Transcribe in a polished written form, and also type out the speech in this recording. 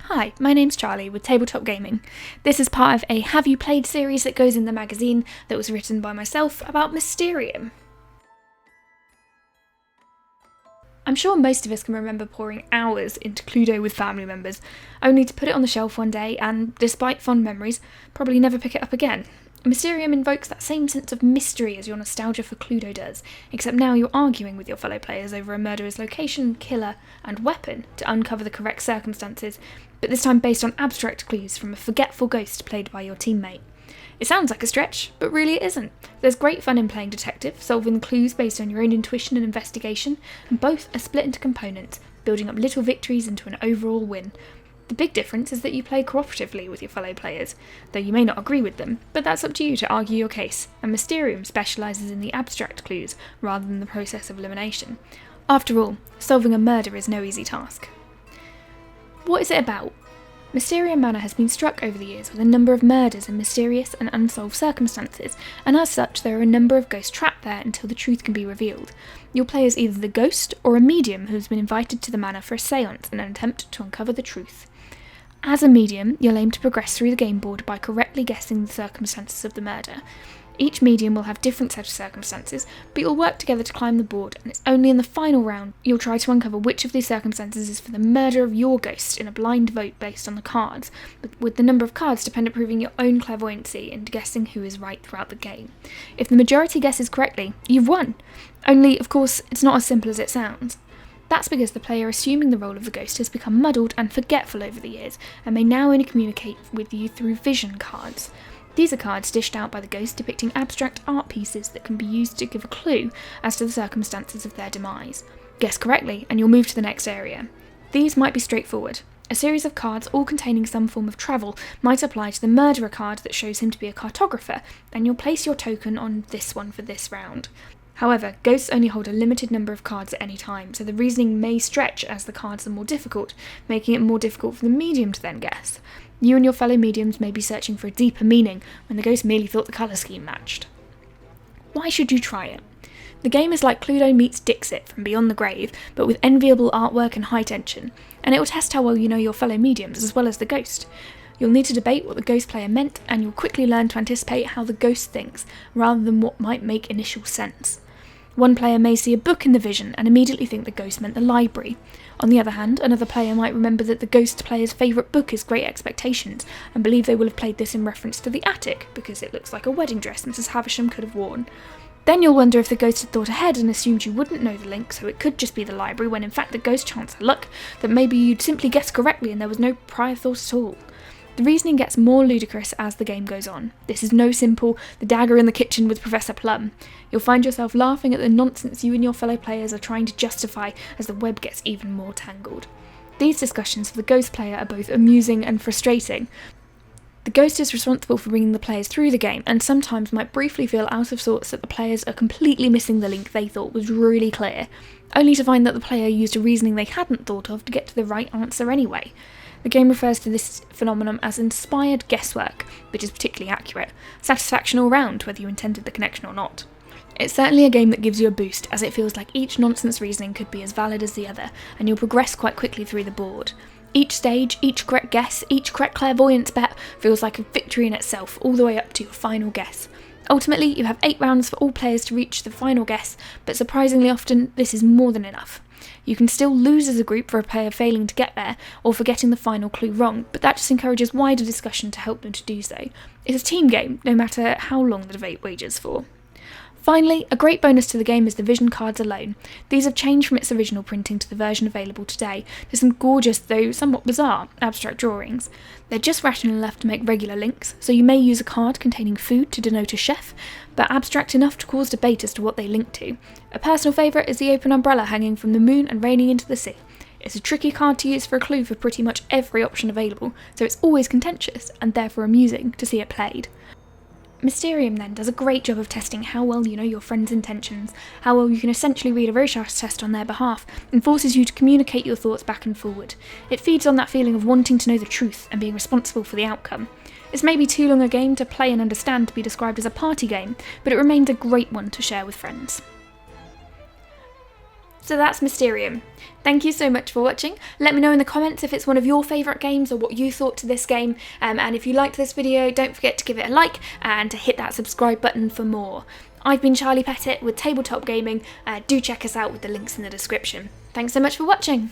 Hi, my name's Charlie with Tabletop Gaming. This is part of a Have You Played series that goes in the magazine that was written by myself about Mysterium. I'm sure most of us can remember pouring hours into Cluedo with family members, only to put it on the shelf one day and, despite fond memories, probably never pick it up again. Mysterium invokes that same sense of mystery as your nostalgia for Cluedo does, except now you're arguing with your fellow players over a murderer's location, killer, and weapon to uncover the correct circumstances, but this time based on abstract clues from a forgetful ghost played by your teammate. It sounds like a stretch, but really it isn't. There's great fun in playing detective, solving clues based on your own intuition and investigation, and both are split into components, building up little victories into an overall win. The big difference is that you play cooperatively with your fellow players, though you may not agree with them, but that's up to you to argue your case, and Mysterium specialises in the abstract clues rather than the process of elimination. After all, solving a murder is no easy task. What is it about? Mysterium Manor has been struck over the years with a number of murders in mysterious and unsolved circumstances, and as such there are a number of ghosts trapped there until the truth can be revealed. You'll play as either the ghost or a medium who's been invited to the manor for a séance in an attempt to uncover the truth. As a medium, you'll aim to progress through the game board by correctly guessing the circumstances of the murder. Each medium will have different set of circumstances, but you'll work together to climb the board, and it's only in the final round you'll try to uncover which of these circumstances is for the murder of your ghost in a blind vote based on the cards, with the number of cards dependent proving your own clairvoyancy in guessing who is right throughout the game. If the majority guesses correctly, you've won! Only, of course, it's not as simple as it sounds. That's because the player assuming the role of the ghost has become muddled and forgetful over the years, and may now only communicate with you through vision cards. These are cards dished out by the ghost depicting abstract art pieces that can be used to give a clue as to the circumstances of their demise. Guess correctly, and you'll move to the next area. These might be straightforward. A series of cards, all containing some form of travel, might apply to the murderer card that shows him to be a cartographer, and you'll place your token on this one for this round. However, ghosts only hold a limited number of cards at any time, so the reasoning may stretch as the cards are more difficult, making it more difficult for the medium to then guess. You and your fellow mediums may be searching for a deeper meaning when the ghost merely thought the colour scheme matched. Why should you try it? The game is like Cluedo meets Dixit from Beyond the Grave, but with enviable artwork and high tension, and it will test how well you know your fellow mediums as well as the ghost. You'll need to debate what the ghost player meant, and you'll quickly learn to anticipate how the ghost thinks, rather than what might make initial sense. One player may see a book in the vision and immediately think the ghost meant the library. On the other hand, another player might remember that the ghost player's favourite book is Great Expectations and believe they will have played this in reference to the attic because it looks like a wedding dress Mrs. Havisham could have worn. Then you'll wonder if the ghost had thought ahead and assumed you wouldn't know the link, so it could just be the library, when in fact the ghost chanced her luck that maybe you'd simply guessed correctly and there was no prior thought at all. The reasoning gets more ludicrous as the game goes on. This is no simple the dagger in the kitchen with Professor Plum. You'll find yourself laughing at the nonsense you and your fellow players are trying to justify as the web gets even more tangled. These discussions for the ghost player are both amusing and frustrating. The ghost is responsible for bringing the players through the game, and sometimes might briefly feel out of sorts that the players are completely missing the link they thought was really clear, only to find that the player used a reasoning they hadn't thought of to get to the right answer anyway. The game refers to this phenomenon as inspired guesswork, which is particularly accurate. Satisfaction all round, whether you intended the connection or not. It's certainly a game that gives you a boost, as it feels like each nonsense reasoning could be as valid as the other, and you'll progress quite quickly through the board. Each stage, each correct guess, each correct clairvoyance bet feels like a victory in itself, all the way up to your final guess. Ultimately, you have 8 rounds for all players to reach the final guess, but surprisingly often, this is more than enough. You can still lose as a group for a player failing to get there, or for getting the final clue wrong, but that just encourages wider discussion to help them to do so. It's a team game, no matter how long the debate wages for. Finally, a great bonus to the game is the vision cards alone. These have changed from its original printing to the version available today to some gorgeous, though somewhat bizarre, abstract drawings. They're just rational enough to make regular links, so you may use a card containing food to denote a chef, but abstract enough to cause debate as to what they link to. A personal favourite is the open umbrella hanging from the moon and raining into the sea. It's a tricky card to use for a clue for pretty much every option available, so it's always contentious, and therefore amusing to see it played. Mysterium then does a great job of testing how well you know your friend's intentions, how well you can essentially read a Rorschach test on their behalf, and forces you to communicate your thoughts back and forward. It feeds on that feeling of wanting to know the truth and being responsible for the outcome. It's maybe too long a game to play and understand to be described as a party game, but it remains a great one to share with friends. So that's Mysterium. Thank you so much for watching. Let me know in the comments if it's one of your favourite games or what you thought to this game. And if you liked this video, don't forget to give it a like and to hit that subscribe button for more. I've been Charlie Pettit with Tabletop Gaming. Do check us out with the links in the description. Thanks so much for watching.